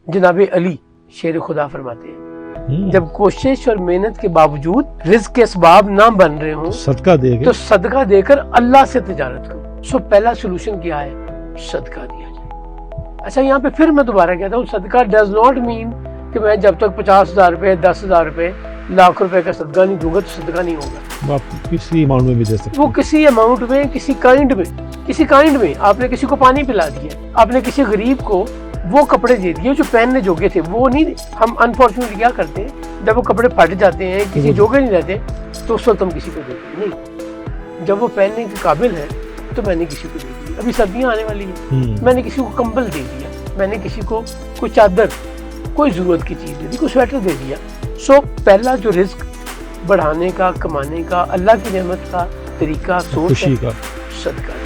जनाबे अली शेर खुदा फरमाते हैं जब कोशिश और मेहनत के बावजूद रिज़्क के असबाब ना बन रहे हों तो सदका देकर अल्लाह से तिजारत करो। सो पहला सोल्यूशन क्या है? सदका दिया जाए। अच्छा, यहाँ पे फिर मैं दोबारा कहता हूँ, सदका डज नॉट मीन कि मैं जब तक 50,000 रुपए, 10,000 रुपए, लाख रुपए का सदका नहीं दूंगा तो सदका नहीं होगा। आप किसी अमाउंट में भी दे सकते, वो किसी अमाउंट में, किसी काइंड में आपने किसी को पानी पिला दिया, आपने किसी गरीब को वो कपड़े दे दिए जो पहनने जोगे थे, वो नहीं। हम अनफॉर्चुनेटली क्या करते हैं, जब वो कपड़े फट जाते हैं, किसी जोगे नहीं रहते, तो उस वक्त हम किसी को देते नहीं। जब वो पहनने के काबिल है तो मैंने किसी को दे दिया। अभी सर्दियाँ आने वाली है, मैंने किसी को कंबल दे दिया, मैंने किसी को कोई चादर, कोई ज़रूरत की चीज़ दे दी, कोई स्वेटर दे दिया। सो पहला जो रिस्क बढ़ाने का, कमाने का, अल्लाह की नेमत का तरीका, सोच है, सदका।